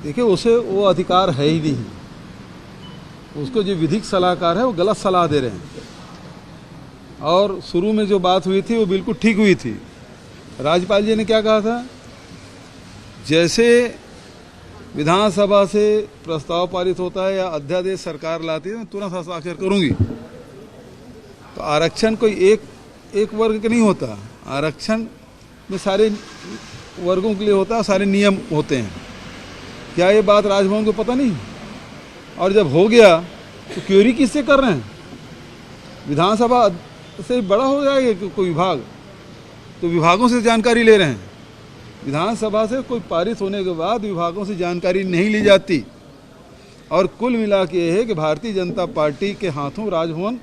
देखिए, उसे वो अधिकार है ही नहीं। उसको जो विधिक सलाहकार है वो गलत सलाह दे रहे हैं। और शुरू में जो बात हुई थी वो बिल्कुल ठीक हुई थी। राज्यपाल जी ने क्या कहा था, जैसे विधानसभा से प्रस्ताव पारित होता है या अध्यादेश सरकार लाती है, मैं तुरंत हस्ताक्षर करूंगी। तो आरक्षण कोई एक वर्ग का नहीं होता, आरक्षण में सारे वर्गों के लिए होता है, सारे नियम होते हैं। क्या ये बात राजभवन को पता नहीं? और जब हो गया तो क्वेरी किससे कर रहे हैं? विधानसभा से बड़ा हो जाएगा कोई विभाग, तो विभागों से जानकारी ले रहे हैं। विधानसभा से कोई पारित होने के बाद विभागों से जानकारी नहीं ली जाती। और कुल मिला के ये है कि भारतीय जनता पार्टी के हाथों राजभवन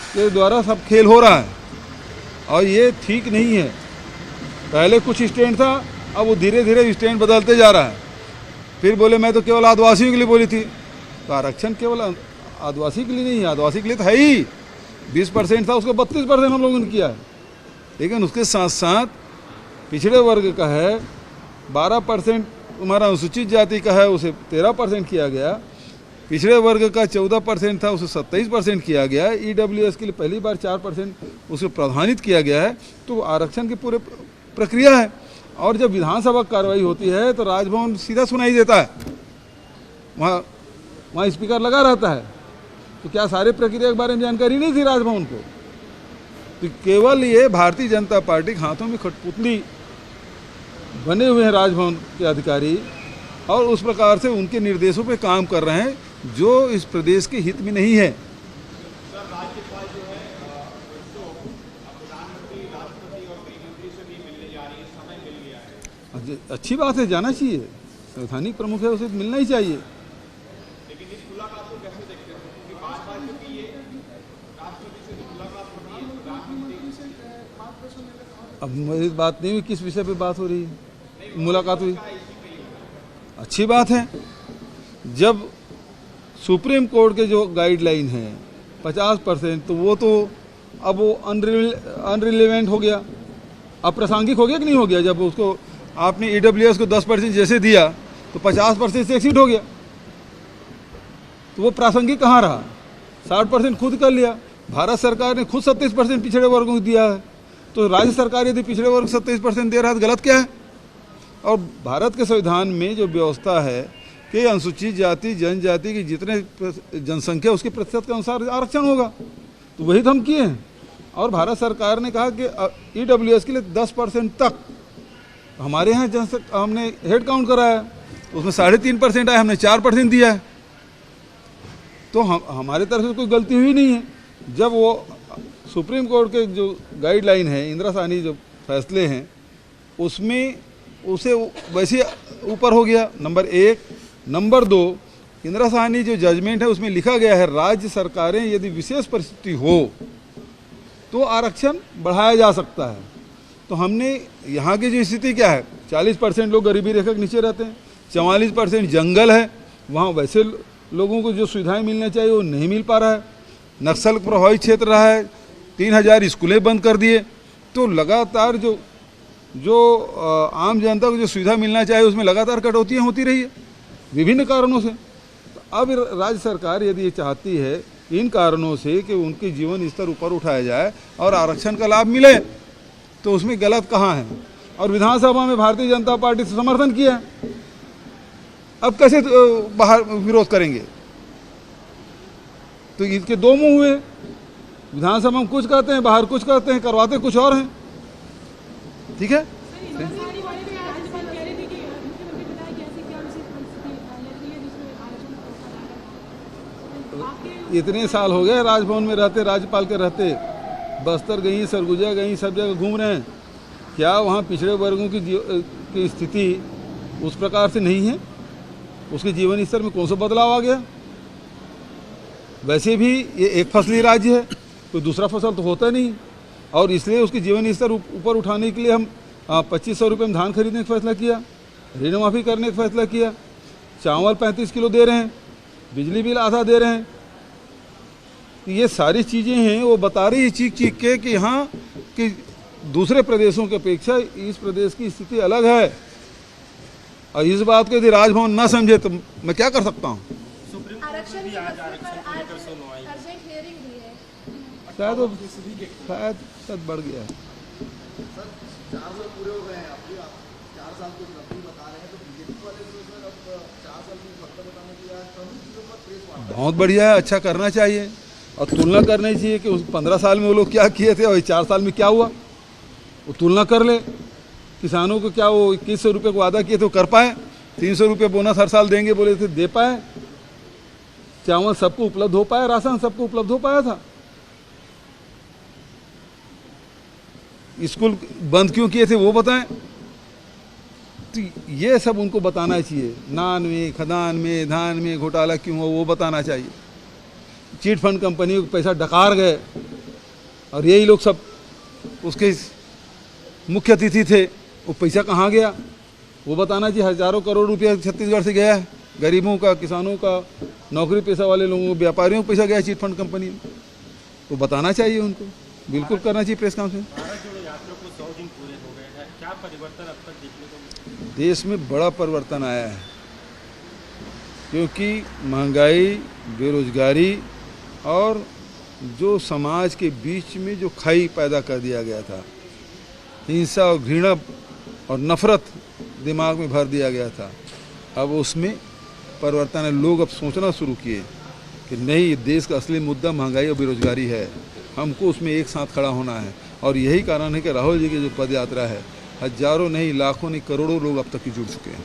के द्वारा सब खेल हो रहा है, और ये ठीक नहीं है। पहले कुछ स्टैंड था, अब वो धीरे धीरे स्टैंड बदलते जा रहा है। फिर बोले मैं तो केवल आदिवासियों के लिए बोली थी, तो आरक्षण केवल आदिवासी के लिए नहीं है, आदिवासी के लिए तो है ही। 20% था, उसको 32% हम लोगों ने किया है। लेकिन उसके साथ साथ पिछड़े वर्ग का है 12%, हमारा अनुसूचित जाति का है उसे 13% किया गया, पिछड़े वर्ग का 14% था उसे 27% किया गया, EWS के लिए पहली बार 4% उसे प्रावधानित किया गया है। तो आरक्षण की पूरे प्रक्रिया है। और जब विधानसभा कार्रवाई होती है तो राजभवन सीधा सुनाई देता है, वहाँ स्पीकर लगा रहता है। तो क्या सारे प्रक्रिया के बारे में जानकारी नहीं थी राजभवन को? तो केवल ये भारतीय जनता पार्टी के हाथों में कठपुतली बने हुए हैं राजभवन के अधिकारी, और उस प्रकार से उनके निर्देशों पे काम कर रहे हैं जो इस प्रदेश के हित में नहीं है। अच्छी बात है, जाना चाहिए। संवैधानिक प्रमुख है, उसे मिलना ही चाहिए। लेकिन इस मुलाकात को कैसे देखते हो? क्योंकि बार-बार क्योंकि ये राष्ट्रपति से मुलाकात होती है, प्रधानमंत्री से अब मेरी बात नहीं हुई, किस विषय पे बात हो रही है? मुलाकात हुई, अच्छी बात है। जब सुप्रीम कोर्ट के जो गाइडलाइन है 50%, तो वो तो अब वो अनरिलेवेंट हो गया, अप्रासंगिक हो गया कि नहीं हो गया? जब उसको आपने EWS को 10% जैसे दिया तो 50% से एक्सीड हो गया, तो वो प्रासंगिक कहाँ रहा? 60% खुद कर लिया। भारत सरकार ने खुद 37% पिछड़े वर्गों को दिया है, तो राज्य सरकार यदि पिछड़े वर्ग 27% दे रहा है तो गलत क्या है? और भारत के संविधान में जो व्यवस्था है कि अनुसूचित जाति जनजाति की जितने जनसंख्या उसके प्रतिशत के अनुसार आरक्षण होगा, तो वही तो हम किए हैं। और भारत सरकार ने कहा कि EWS के लिए 10% तक, हमारे यहाँ हमने हेड काउंट कराया, उसमें 3.5% आया, हमने 4% दिया है। तो हमारे तरफ से कोई गलती हुई नहीं है। जब वो सुप्रीम कोर्ट के जो गाइडलाइन है, इंदिरा साहनी जो फैसले हैं, उसमें उसे वैसे ऊपर हो गया, नंबर 1। नंबर 2, इंदिरा साहनी जो जजमेंट है उसमें लिखा गया है राज्य सरकारें यदि विशेष परिस्थिति हो तो आरक्षण बढ़ाया जा सकता है। तो हमने यहाँ की जो स्थिति क्या है, 40% लोग गरीबी रेखा के नीचे रहते हैं, 44% जंगल है, वहाँ वैसे लोगों को जो सुविधाएं मिलना चाहिए वो नहीं मिल पा रहा है। नक्सल प्रभावित क्षेत्र रहा है, 3000 स्कूलें बंद कर दिए। तो लगातार जो आम जनता को जो सुविधा मिलना चाहिए उसमें लगातार कटौतियाँ होती रही है विभिन्न कारणों से। तो अब राज्य सरकार यदि ये चाहती है इन कारणों से कि उनके जीवन स्तर ऊपर उठाया जाए और आरक्षण का लाभ मिले, तो उसमें गलत कहाँ है? और विधानसभा में भारतीय जनता पार्टी से समर्थन किया, अब कैसे बाहर विरोध करेंगे? तो इसके दो मुंह हुए, विधानसभा में कुछ कहते हैं, बाहर कुछ कहते हैं, करवाते कुछ और हैं। ठीक है, इतने साल हो गए राजभवन में रहते, राज्यपाल के रहते, बस्तर गई, सरगुजा गई, सब जगह घूम रहे हैं। क्या वहाँ पिछड़े वर्गों की स्थिति उस प्रकार से नहीं है? उसके जीवन स्तर में कौन सा बदलाव आ गया? वैसे भी ये एक फसली राज्य है, कोई दूसरा फसल तो होता नहीं, और इसलिए उसके जीवन स्तर ऊपर उठाने के लिए हम 2500 रुपये में धान खरीदने का फैसला किया, ऋण माफ़ी करने का फैसला किया, चावल 35 किलो दे रहे हैं, बिजली बिल आधा दे रहे हैं। ये सारी चीज़ें हैं, वो बता रही है चीख चीख के कि हाँ कि दूसरे प्रदेशों की अपेक्षा इस प्रदेश की स्थिति अलग है। और इस बात को यदि राजभवन न समझे तो मैं क्या कर सकता हूँ। आरक्षण भी आज अर्जेंट हियरिंग भी है। शायद बढ़ गया है। 4 साल पूरे हो गए हैं, आप 4 साल की उपलब्धि बता रहे हैं, तो बीजेपी वाले जो सर अब 4 साल की उपलब्धि बताने के लिए सभी चीज़ों पर प्रेस वार्ता बहुत बढ़िया है, अच्छा करना चाहिए और तुलना करनी चाहिए कि उस 15 साल में वो लोग क्या किए थे और 4 साल में क्या हुआ, वो तुलना कर ले। किसानों को क्या वो 2100 रुपये को वादा किए थे वो कर पाए, 300 रुपये बोनस हर साल देंगे बोले थे दे पाए, चावल सबको उपलब्ध हो पाया, राशन सबको उपलब्ध हो पाया था। स्कूल बंद क्यों किए थे वो बताएं। तो ये सब उनको बताना चाहिए। नान में, खदान में, धान में घोटाला क्यों हुआ वो बताना चाहिए। चिट फंड कंपनियों को पैसा डकार गए और यही लोग सब उसके मुख्य अतिथि थे, वो पैसा कहाँ गया वो बताना चाहिए। हज़ारों करोड़ रुपया छत्तीसगढ़ से गया है, गरीबों का, किसानों का, नौकरी पेशा वाले लोगों, व्यापारियों को पैसा गया चिट फंड कंपनी में, तो बताना चाहिए उनको, बिल्कुल करना चाहिए प्रेस कॉन्फ्रेंस। भारत जोड़ो यात्रा को 100 दिन पूरे हो गए हैं, क्या परिवर्तन अब तक देखने को मिला? देश में बड़ा परिवर्तन आया है, क्योंकि महंगाई, बेरोजगारी और जो समाज के बीच में जो खाई पैदा कर दिया गया था, हिंसा और घृणा और नफरत दिमाग में भर दिया गया था, अब उसमें परिवर्तन है। लोग अब सोचना शुरू किए कि नहीं, देश का असली मुद्दा महंगाई और बेरोजगारी है, हमको उसमें एक साथ खड़ा होना है। और यही कारण है कि राहुल जी की जो पद यात्रा है, हजारों नहीं, लाखों नहीं, करोड़ों लोग अब तक ही जुड़ चुके हैं।